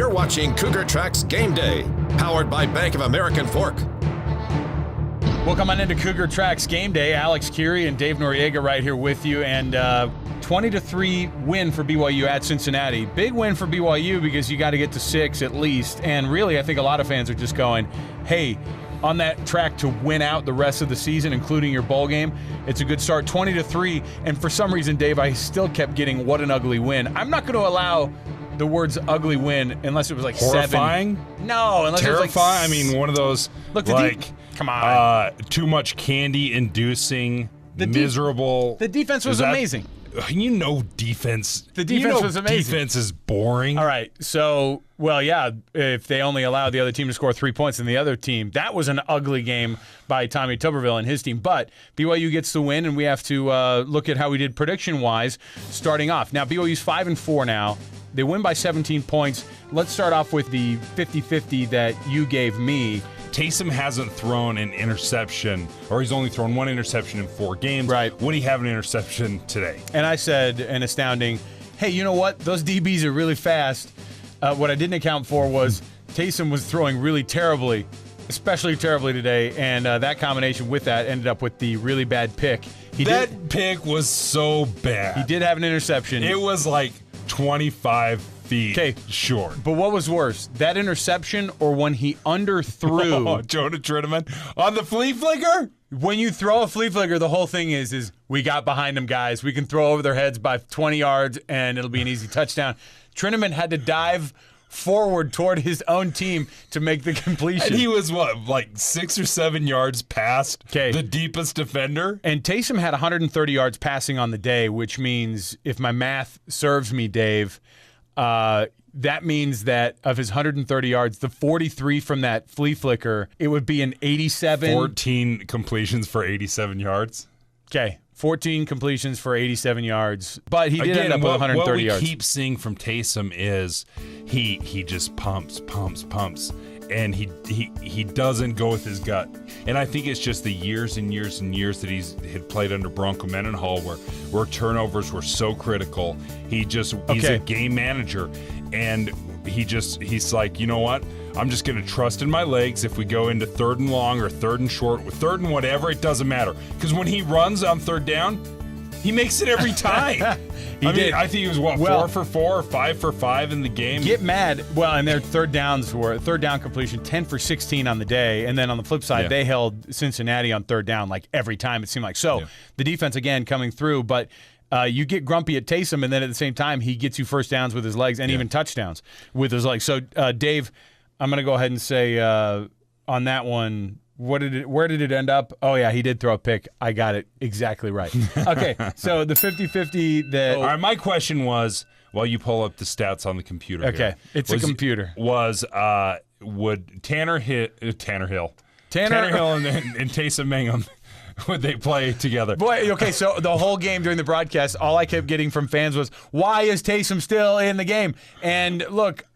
You're watching Cougar Tracks Game Day, powered by Bank of American Fork. Welcome on into Cougar Tracks Game Day. Alex Kirry and Dave Noriega right here with you. And 20-3 win for BYU at Cincinnati. Big win for BYU because you got to get to 6 at least. And really, I think a lot of fans are just going, hey, on that track to win out the rest of the season, including your bowl game, it's a good start. 20-3. And for some reason, Dave, I still kept getting what an ugly win. I'm not going to allow the words ugly win unless it was like horrifying? 7. No, unless terrifying. It was like, I mean, one of those look, come on. Too much candy inducing, miserable. The defense was amazing. Defense. The defense was amazing. Defense is boring. All right. So, well, yeah, if they only allowed the other team to score 3 points than the other team, that was an ugly game by Tommy Tuberville and his team. But BYU gets the win, and we have to look at how we did prediction-wise starting off. Now, BYU's 5-4 now. They win by 17 points. Let's start off with the 50-50 that you gave me. Taysom hasn't thrown an interception, or he's only thrown one interception in 4 games. Right. Would he have an interception today? And I said an astounding, hey, you know what? Those DBs are really fast. What I didn't account for was Taysom was throwing really terribly, especially terribly today, and that combination with that ended up with the really bad pick. That pick was so bad. He did have an interception. It was like 25 feet short. But what was worse, that interception or when he underthrew? Oh, Jonah Trinneman on the flea flicker? When you throw a flea flicker, the whole thing is we got behind them, guys. We can throw over their heads by 20 yards, and it'll be an easy touchdown. Trinneman had to dive forward toward his own team to make the completion. And he was, like 6 or 7 yards past the deepest defender? And Taysom had 130 yards passing on the day, which means, if my math serves me, Dave, that means that of his 130 yards, the 43 from that flea flicker, it would be an 87. 14 completions for 87 yards. Okay. 14 completions for 87 yards, but he did end up with 130 yards. What we keep seeing from Taysom is he just pumps, and he doesn't go with his gut. And I think it's just the years and years and years that he's had played under Bronco Mendenhall where turnovers were so critical. He's a game manager, and he's like, you know what? I'm just going to trust in my legs. If we go into 3rd and long or 3rd and short, 3rd and whatever, it doesn't matter. Because when he runs on 3rd down, he makes it every time. I think he was 4 for 4 or 5 for 5 in the game. Get mad. Well, and their third down completion, 10 for 16 on the day. And then on the flip side, they held Cincinnati on 3rd down like every time, it seemed like. So the defense, again, coming through. But you get grumpy at Taysom, and then at the same time, he gets you first downs with his legs and even touchdowns with his legs. So, Dave, I'm going to go ahead and say on that one, where did it end up? Oh, yeah, he did throw a pick. I got it exactly right. Okay, so the 50-50 that... All right, my question was, while you pull up the stats on the computer a computer. Would Tanner Hill and Taysom Mangum, would they play together? Boy, okay, so the whole game during the broadcast, all I kept getting from fans was, why is Taysom still in the game? And look,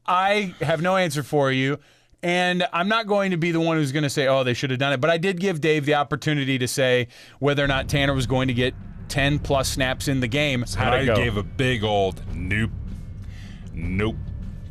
I have no answer for you, and I'm not going to be the one who's going to say, oh, they should have done it. But I did give Dave the opportunity to say whether or not Tanner was going to get 10-plus snaps in the game. I gave a big old nope.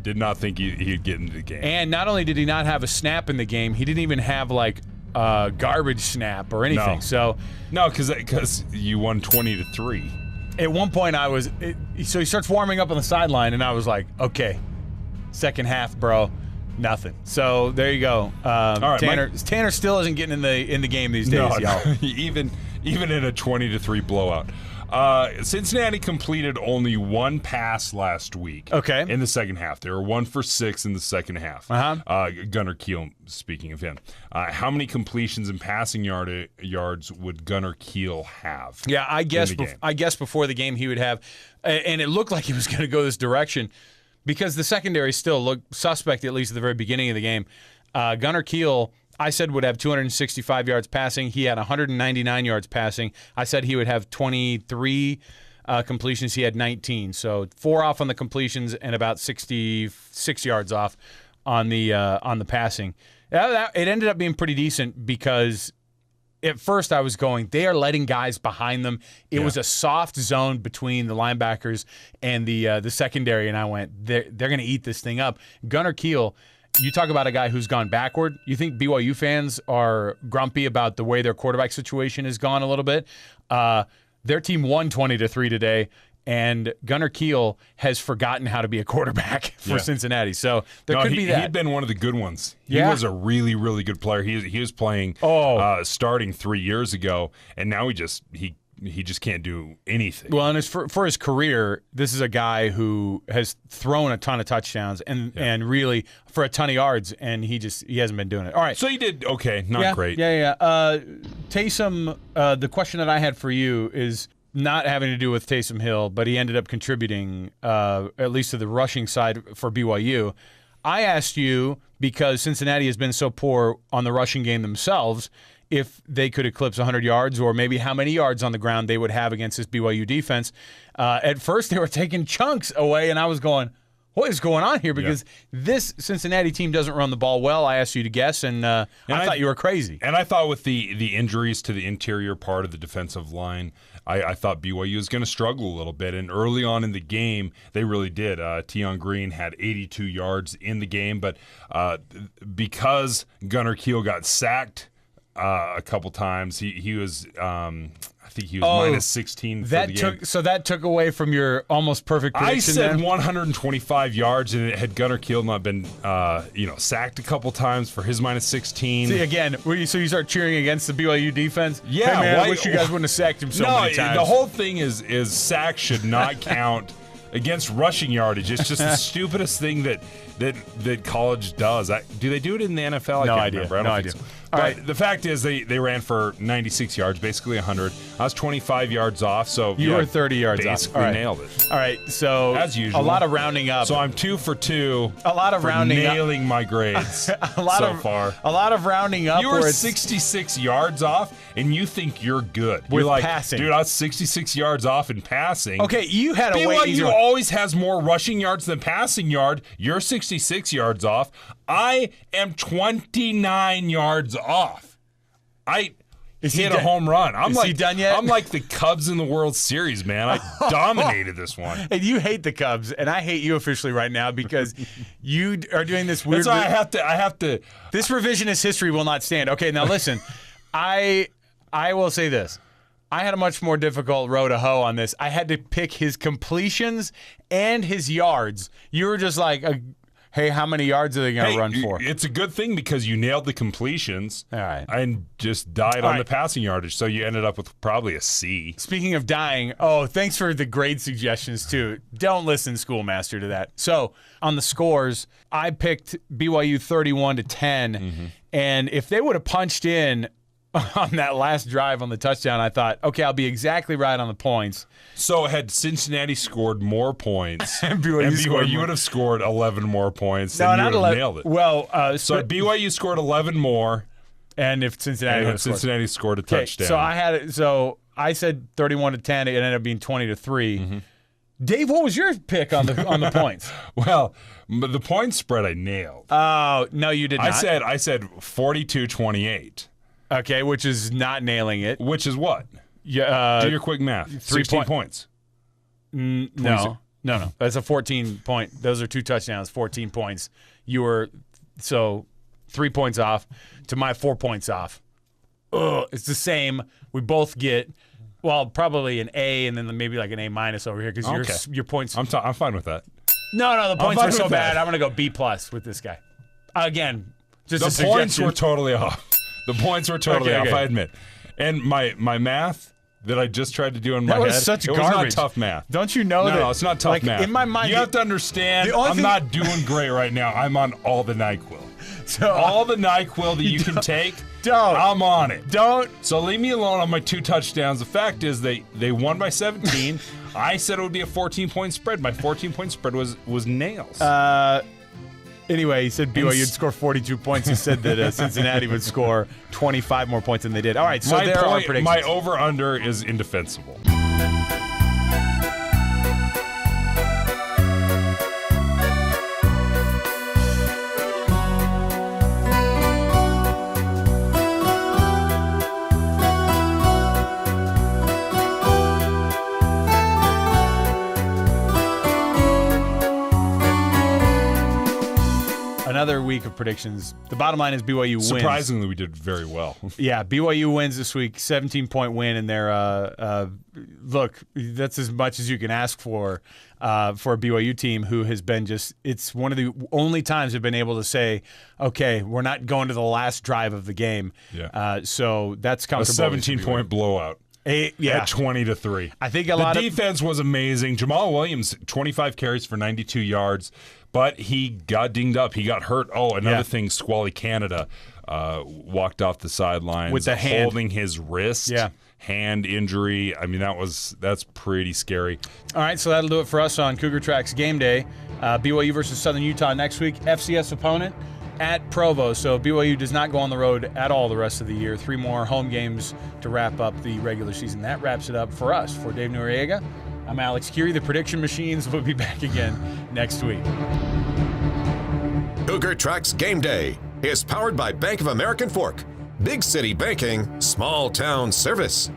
Did not think he'd get into the game. And not only did he not have a snap in the game, he didn't even have, like, a garbage snap or anything. No, because you won 20-3. At one point, so he starts warming up on the sideline, and I was like, okay. Second half, bro, nothing. So there you go. All right, Tanner still isn't getting in the game these days, y'all. even in a 20-3 blowout. Cincinnati completed only one pass last week. Okay. In the second half, they were 1 for 6 in the second half. Gunnar Kiel, speaking of him, how many completions and passing yards would Gunnar Kiel have? Yeah, I guess before the game he would have, and it looked like he was going to go this direction. Because the secondary still looked suspect, at least at the very beginning of the game. Gunnar Kiel, I said, would have 265 yards passing. He had 199 yards passing. I said he would have 23 completions. He had 19. So 4 off on the completions and about 66 yards off on the passing. It ended up being pretty decent because at first I was going, they are letting guys behind them. It was a soft zone between the linebackers and the secondary, and I went, they're going to eat this thing up. Gunnar Kiel, you talk about a guy who's gone backward. You think BYU fans are grumpy about the way their quarterback situation has gone a little bit? Their team won 20-3 today, and Gunnar Kiel has forgotten how to be a quarterback for Cincinnati. So there could be that. He'd been one of the good ones. He Yeah. was a really, really good player. He was playing starting 3 years ago, and now he just can't do anything. Well, and for his career, this is a guy who has thrown a ton of touchdowns and really for a ton of yards, and he hasn't been doing it. All right. So he did okay, not great. Yeah. Taysom, the question that I had for you is not having to do with Taysom Hill, but he ended up contributing at least to the rushing side for BYU. I asked you, because Cincinnati has been so poor on the rushing game themselves, if they could eclipse 100 yards or maybe how many yards on the ground they would have against this BYU defense. At first, they were taking chunks away, and I was going, what is going on here? Because this Cincinnati team doesn't run the ball well. I asked you to guess, and I thought you were crazy. And I thought with the injuries to the interior part of the defensive line, I thought BYU was going to struggle a little bit. And early on in the game, they really did. Tion Green had 82 yards in the game, but because Gunnar Kiel got sacked a couple times, he was I think he was minus 16 for the game. So that took away from your almost perfect prediction. I said there? 125 yards, and it had Gunnar Kiel not been sacked a couple times for his minus 16. See, again, so you start cheering against the BYU defense? Yeah, hey, man, I wish you guys wouldn't have sacked him so many times. The whole thing is sacks should not count against rushing yardage. It's just the stupidest thing that college does. Do they do it in the NFL? I no can't idea. remember. I don't think idea. so. All But right. the fact is they ran for 96 yards, basically 100. I was 25 yards off, so You were 30 yards off. basically All right. nailed it. All right, so As usual. a lot of rounding up. So I'm 2 for 2. A lot of for rounding up. nailing my grades so far. A lot of rounding up. You were 66 yards off, and you think you're good. With You're like, passing. dude, I was 66 yards off in passing. Okay, you had a way easier. BYU always has more rushing yards than passing yard. You're 66 yards off. I am 29 yards off. I hit a home run. Is he done yet? I'm like the Cubs in the World Series, man. I dominated this one. And you hate the Cubs, and I hate you officially right now because you are doing this weird. That's why I have to. This revisionist history will not stand. Okay, now listen. I will say this. I had a much more difficult row to hoe on this. I had to pick his completions and his yards. You were just like, hey, how many yards are they going to run for? It's a good thing because you nailed the completions. All right. And just died on the passing yardage, so you ended up with probably a C. Speaking of dying, thanks for the grade suggestions, too. Don't listen, schoolmaster, to that. So, on the scores, I picked BYU 31-10, and if they would have punched in on that last drive on the touchdown, I thought, okay, I'll be exactly right on the points. So had Cincinnati scored more points, and BYU would have scored 11 more points, no, and you not would have 11. nailed it. Well, so BYU scored 11 more, and if Cincinnati scored a touchdown. So I said 31-10. It ended up being 20-3. Dave, what was your pick on the points? Well, the point spread I nailed. Oh, no, you did not. I said 42-28. Okay, which is not nailing it. Which is what? Yeah, do your quick math. 16 points. No. That's a 14-point. Those are 2 touchdowns, 14 points. You were 3 points off to my 4 points off. Ugh, it's the same. We both get, probably an A and then maybe like an A- over here because your points. I'm fine with that. No, the points are so bad. I'm going to go B+ with this guy. Again, just a the points suggestion. were totally off. The points were totally off, I admit. And my math that I just tried to do in my head, was such it was garbage. not tough math. Don't you know that? No, it's not tough math. In my mind, you have to understand, I'm not doing great right now. I'm on all the NyQuil. So all the NyQuil that you can take, I'm on it. So leave me alone on my 2 touchdowns. The fact is they won by 17. I said it would be a 14-point spread. My 14-point spread was nails. Anyway, he said BYU would score 42 points. He said that Cincinnati would score 25 more points than they did. All right, so there are predictions. My over-under is indefensible. another week of predictions. The bottom line is BYU wins. Surprisingly, we did very well. Yeah, BYU wins this week, 17-point win, and they're look, that's as much as you can ask for a BYU team who has been it's one of the only times they've been able to say, okay, we're not going to the last drive of the game. Yeah. So that's comfortable. A 17-point blowout. At 20-3. I think the defense was amazing. Jamal Williams, 25 carries for 92 yards, but he got dinged up. He got hurt. Oh, another thing, Squally Canada walked off the sidelines with the hand, holding his wrist. Yeah. Hand injury. I mean, that's pretty scary. All right, so that'll do it for us on Cougar Tracks Game Day. BYU versus Southern Utah next week. FCS opponent at Provo. So BYU does not go on the road at all the rest of the year. 3 more home games to wrap up the regular season. That wraps it up for us. For Dave Noriega, I'm Alex Kirry. The Prediction Machines will be back again next week. Cougar Tracks Game Day is powered by Bank of American Fork. Big city banking, small town service.